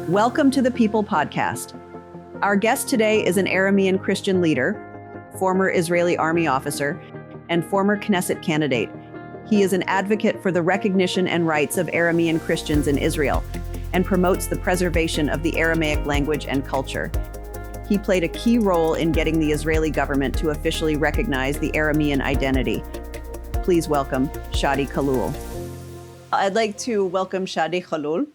Welcome to the People Podcast. Our guest today is an Aramean Christian leader, former Israeli army officer, and former Knesset candidate. He is an advocate for the recognition and rights of Aramean Christians in Israel and promotes the preservation of the Aramaic language and culture. He played a key role in getting the Israeli government to officially recognize the Aramean identity. Please welcome Shadi Khalloul. I'd like to welcome Shadi Khalloul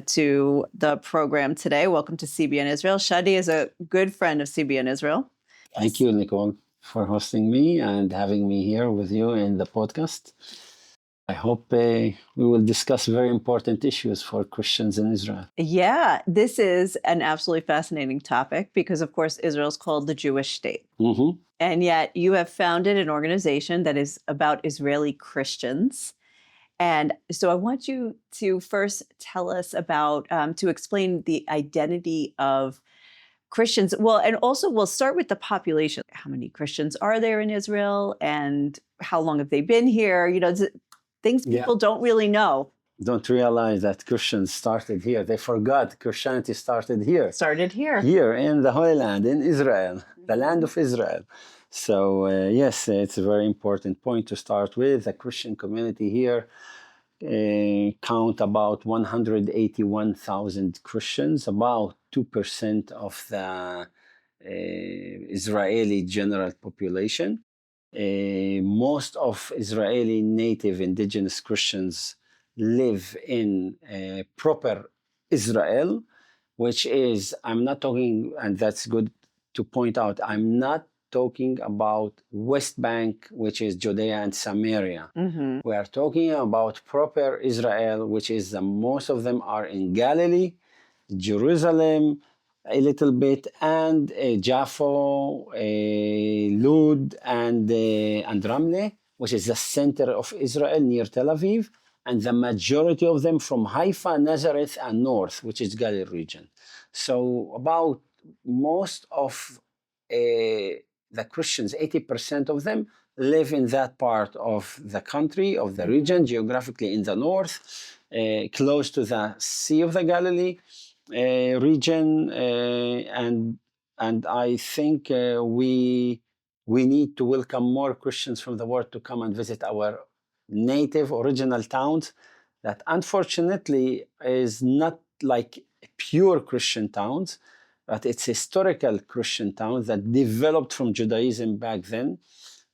to the program today. Welcome to CBN Israel. Shadi is a good friend of CBN Israel. Thank you, Nicole, for hosting me and having me here with you in the podcast. I hope we will discuss very important issues for Christians in Israel. Yeah, this is an absolutely fascinating topic because, of course, Israel is called the Jewish state. Mm-hmm. And yet you have founded an organization that is about Israeli Christians. And so I want you to first tell us about, to explain the identity of Christians. Well, and also we'll start with the population. How many Christians are there in Israel and how long have they been here? You know, things people don't really know. Don't realize that Christians started here. They forgot Christianity started here. Started here. Here in the Holy Land, in Israel, the land of Israel. So yes, it's a very important point to start with. The Christian community here count about 181,000 Christians, about 2% of the Israeli general population. Most of Israeli native indigenous Christians live in proper Israel, which is, I'm not talking, and that's good to point out, I'm not talking about West Bank, which is Judea and Samaria. Mm-hmm. We are talking about proper Israel, which is most of them are in Galilee, Jerusalem, a little bit, and Jaffa, Lud, and Ramle, which is the center of Israel near Tel Aviv, and the majority of them from Haifa, Nazareth, and north, which is Galilee region. So about most of the Christians, 80% of them, live in that part of the country, of the region, geographically in the north, close to the Sea of the Galilee region, and I think we need to welcome more Christians from the world to come and visit our native original towns that unfortunately is not like pure Christian towns, but it's historical Christian towns that developed from Judaism back then,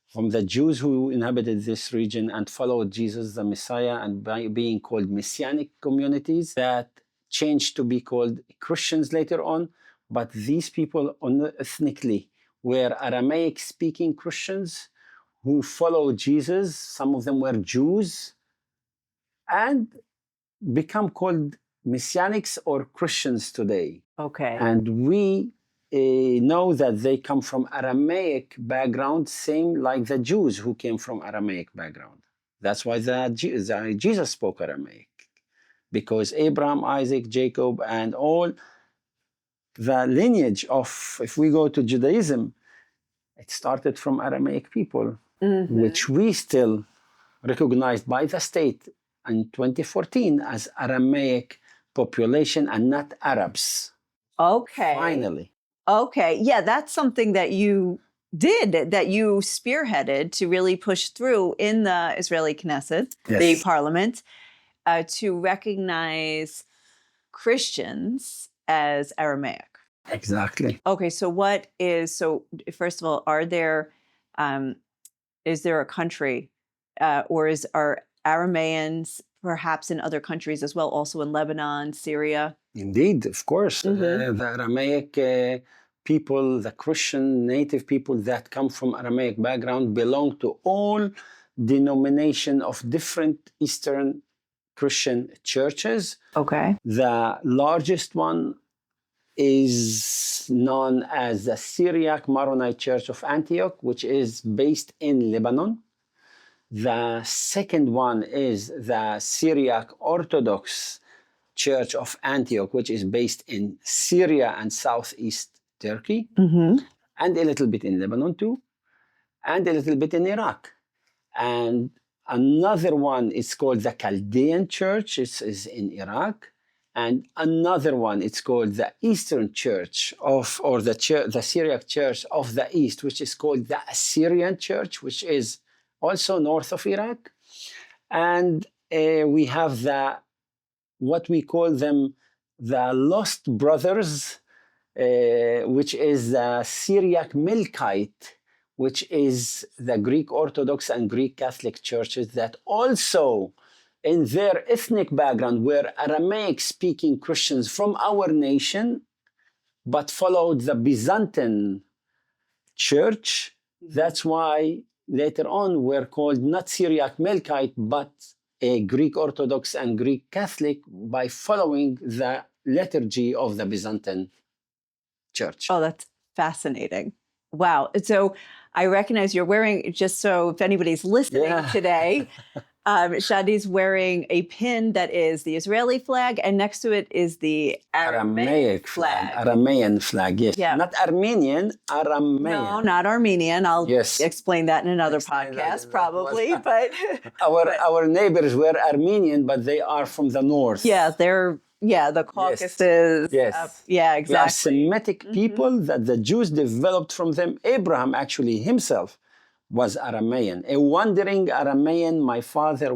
from the Jews who inhabited this region and followed Jesus, the Messiah, and by being called Messianic communities that changed to be called Christians later on. But these people ethnically were Aramaic-speaking Christians who followed Jesus. Some of them were Jews and become called Messianics or Christians today. Okay. And we know that they come from Aramaic background, same like the Jews who came from Aramaic background. That's why Jesus spoke Aramaic, because Abraham, Isaac, Jacob, and all the lineage of, if we go to Judaism, it started from Aramaic people, which we still recognized by the state in 2014 as Aramaic population and not Arabs. Okay. Finally. Okay. Yeah, that's something that you did, that you spearheaded to really push through in the Israeli Knesset, the parliament, to recognize Christians as Aramaic. Exactly. Okay. So first of all, is there a country or are Arameans perhaps in other countries as well, also in Lebanon, Syria? Indeed, of course. The Aramaic people, the Christian native people that come from Aramaic background belong to all denomination of different Eastern Christian churches. Okay. The largest one is known as the Syriac Maronite Church of Antioch, which is based in Lebanon. The second one is the Syriac Orthodox Church of Antioch, which is based in Syria and southeast Turkey, and a little bit in Lebanon too, and a little bit in Iraq. And another one is called the Chaldean Church, it is in Iraq, And another one, it's called the Eastern Church of, or the Syriac Church of the East, which is called the Assyrian Church, which is also north of Iraq. And we have what we call them, the Lost Brothers, which is the Syriac Melkite, which is the Greek Orthodox and Greek Catholic churches that also, in their ethnic background, were Aramaic-speaking Christians from our nation, but followed the Byzantine church. That's why later on we're called not Syriac Melkite, but a Greek Orthodox and Greek Catholic by following the liturgy of the Byzantine church. Oh, that's fascinating. Wow. So I recognize you're wearing, just so if anybody's listening today, Shadi's wearing a pin that is the Israeli flag, and next to it is the Aramaic flag. Aramean flag, yes. Yeah. Not Armenian, Aramean. No, not Armenian. I'll explain that in another podcast, probably. But our neighbors were Armenian, but they are from the north. Yeah, they're the Caucasus. Yes. Yeah, exactly. We are Semitic people that the Jews developed from them. Abraham actually himself was Aramean. A wandering Aramean, my father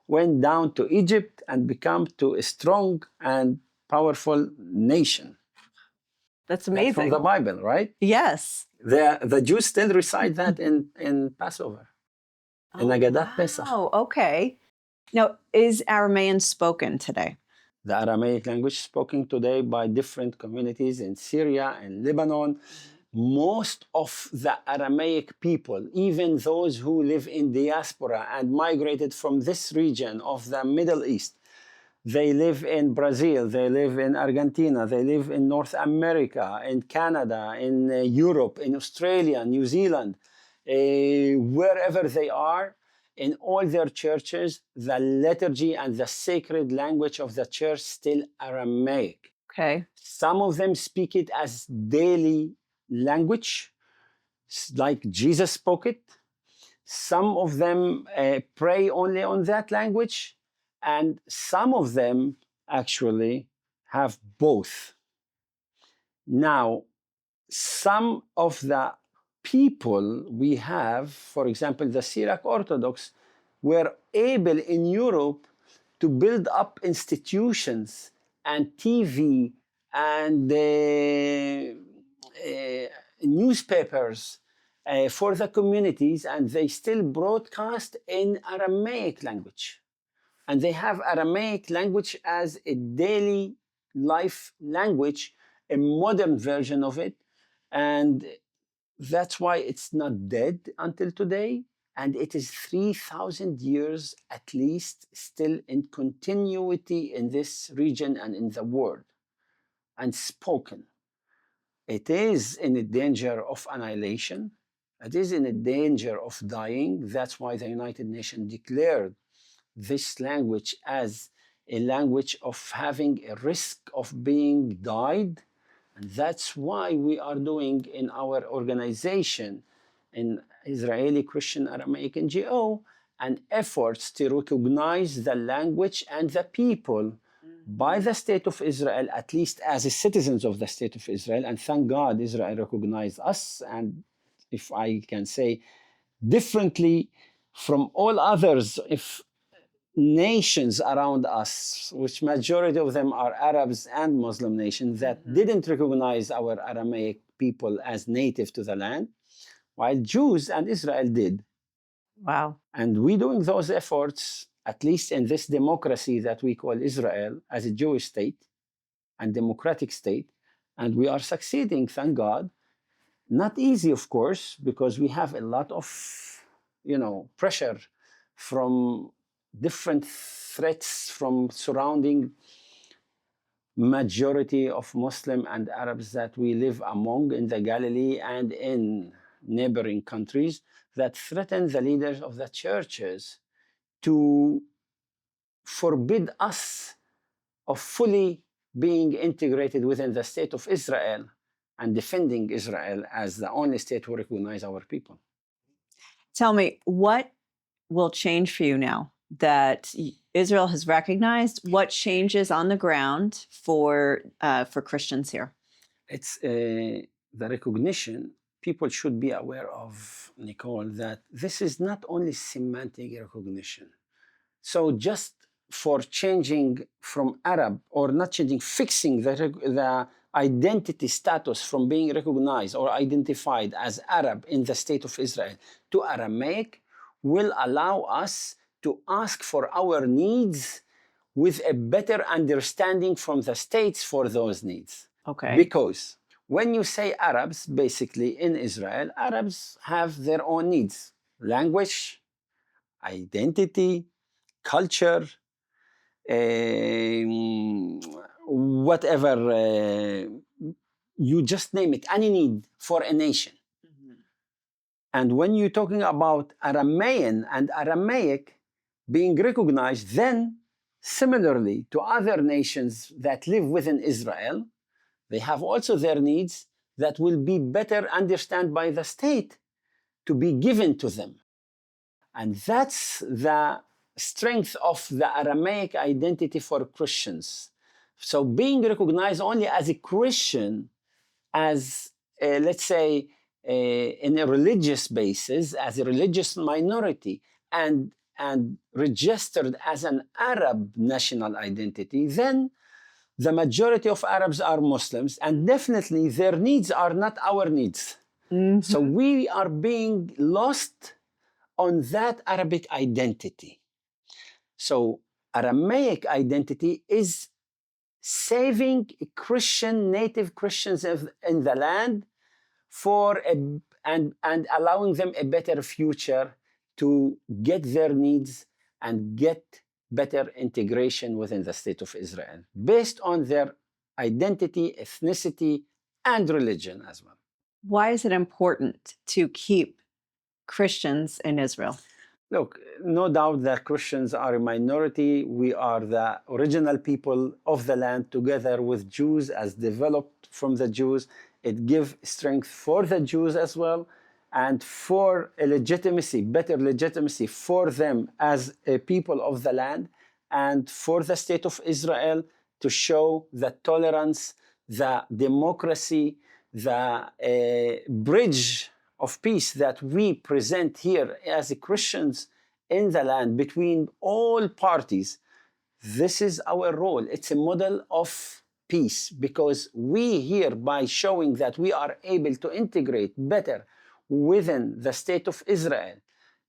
went down to Egypt and became to a strong and powerful nation. That's amazing. That's from the Bible, right? Yes. The Jews still recite that in Passover, in Agadat Pesach. Oh, okay. Now, is Aramean spoken today? The Aramaic language spoken today by different communities in Syria and Lebanon. Most of the Aramaic people, even those who live in diaspora and migrated from this region of the Middle East, they live in Brazil, they live in Argentina, they live in North America, in Canada, in Europe, in Australia, New Zealand, wherever they are. In all their churches, the liturgy and the sacred language of the church still Aramaic. Okay. Some of them speak it as daily language, like Jesus spoke it. Some of them pray only on that language, and some of them actually have both. Now, some of the people we have, for example, the Syriac Orthodox, were able in Europe to build up institutions and TV and newspapers for the communities, and they still broadcast in Aramaic language. And they have Aramaic language as a daily life language, a modern version of it. And that's why it's not dead until today. And it is 3,000 years at least still in continuity in this region and in the world, and spoken. It is in a danger of annihilation. It is in a danger of dying. That's why the United Nations declared this language as a language of having a risk of being died. And that's why we are doing in our organization, in Israeli Christian Aramaic NGO, and efforts to recognize the language and the people by the State of Israel, at least as citizens of the State of Israel. And thank God Israel recognized us, and if I can say differently from all others, if nations around us, which majority of them are Arabs and Muslim nations, that didn't recognize our Aramaic people as native to the land, while Jews and Israel did. Wow. And we're doing those efforts, at least in this democracy that we call Israel, as a Jewish state and democratic state. And we are succeeding, thank God. Not easy, of course, because we have a lot of, pressure from different threats from surrounding majority of Muslim and Arabs that we live among in the Galilee and in neighboring countries, that threaten the leaders of the churches to forbid us of fully being integrated within the State of Israel and defending Israel as the only state who recognize our people. Tell me, what will change for you now that Israel has recognized. What changes on the ground for Christians here? It's the recognition. People should be aware of, Nicole, that this is not only semantic recognition. So just for changing from Arab, or not changing, fixing the identity status from being recognized or identified as Arab in the state of Israel to Aramaic will allow us to ask for our needs with a better understanding from the states for those needs. Okay. Because when you say Arabs, basically in Israel, Arabs have their own needs: language, identity, culture, whatever, you just name it, any need for a nation. And when you're talking about Aramean and Aramaic being recognized, then similarly to other nations that live within Israel, they have also their needs that will be better understood by the state to be given to them. And that's the strength of the Aramaic identity for Christians. So being recognized only as a Christian, as let's say in a religious basis, as a religious minority, and registered as an Arab national identity, then the majority of Arabs are Muslims, and definitely their needs are not our needs. Mm-hmm. So we are being lost on that Arabic identity. So Aramaic identity is saving Christian, native Christians in the land and allowing them a better future to get their needs and get better integration within the state of Israel based on their identity, ethnicity, and religion as well. Why is it important to keep Christians in Israel? Look, no doubt that Christians are a minority. We are the original people of the land, together with Jews, as developed from the Jews. It gives strength for the Jews as well, and for a legitimacy, better legitimacy for them as a people of the land, and for the state of Israel to show the tolerance, the democracy, the bridge of peace that we present here as Christians in the land between all parties. This is our role. It's a model of peace, because we here, by showing that we are able to integrate better within the state of Israel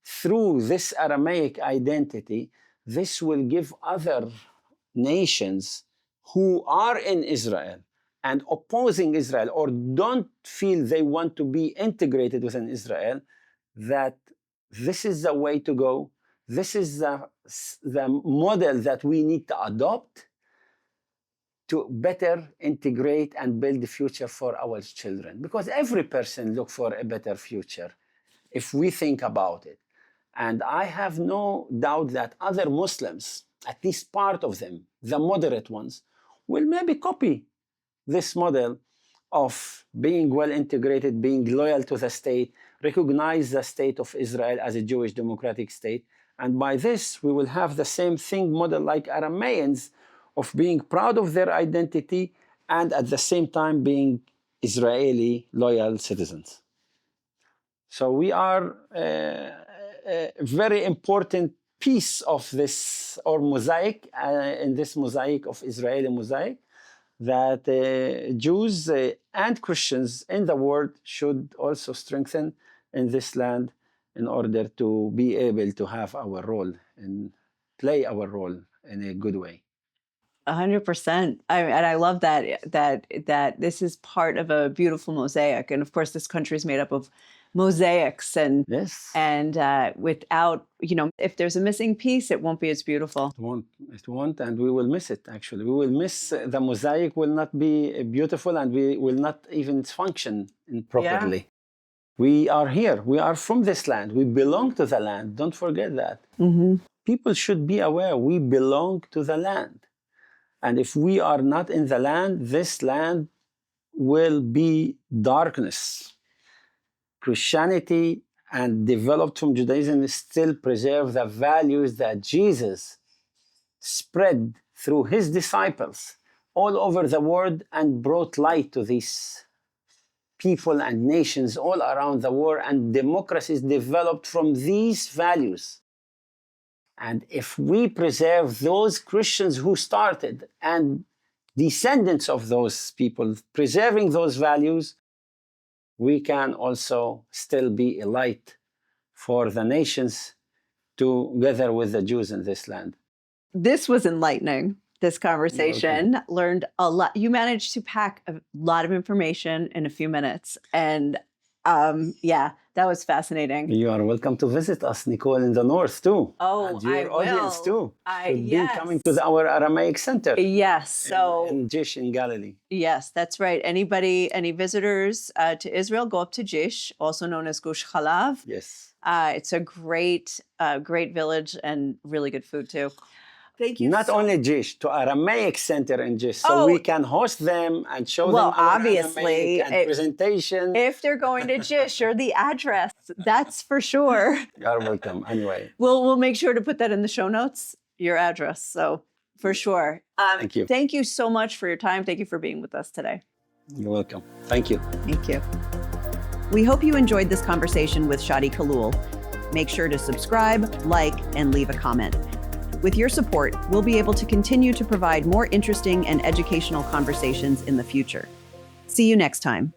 through this Aramaic identity, this will give other nations who are in Israel and opposing Israel, or don't feel they want to be integrated within Israel, that this is the way to go. This is the model that we need to adopt to better integrate and build the future for our children. Because every person looks for a better future, if we think about it. And I have no doubt that other Muslims, at least part of them, the moderate ones, will maybe copy this model of being well integrated, being loyal to the state, recognize the state of Israel as a Jewish democratic state. And by this, we will have the same thing model like Arameans, of being proud of their identity and at the same time being Israeli loyal citizens. So we are a very important piece of this, or mosaic, in this mosaic of Israeli mosaic, that Jews and Christians in the world should also strengthen in this land in order to be able to have our role and play our role in a good way. 100%. And I love that this is part of a beautiful mosaic. And of course, this country is made up of mosaics, and yes, and without, if there's a missing piece, it won't be as beautiful. It won't, and we will miss it. Actually, we will miss the mosaic. Will not be beautiful, and we will not even function properly. Yeah. We are here. We are from this land. We belong to the land. Don't forget that. Mm-hmm. People should be aware we belong to the land. And if we are not in the land, this land will be darkness. Christianity and developed from Judaism still preserve the values that Jesus spread through his disciples all over the world and brought light to these people and nations all around the world, and democracies developed from these values. And if we preserve those Christians who started and descendants of those people preserving those values, we can also still be a light for the nations together with the Jews in this land. This was enlightening, this conversation. Learned a lot. You managed to pack a lot of information in a few minutes. And yeah, that was fascinating. You are welcome to visit us, Nicole, in the north too. Oh, and your audience too. Yes. Coming to our Aramaic Center. Yes. So in Jish in Galilee. Yes, that's right. Any visitors to Israel, go up to Jish, also known as Gush Chalav. Yes. It's a great village and really good food too. Thank you. Not only Jish, to Aramaic Center in Jish, so we can host them and show them our obviously, Aramaic and presentation. If they're going to Jish, or the address, that's for sure. You are welcome. Anyway, we'll make sure to put that in the show notes, your address. So for sure. Thank you. Thank you so much for your time. Thank you for being with us today. You're welcome. Thank you. Thank you. We hope you enjoyed this conversation with Shadi Khalloul. Make sure to subscribe, like, and leave a comment. With your support, we'll be able to continue to provide more interesting and educational conversations in the future. See you next time.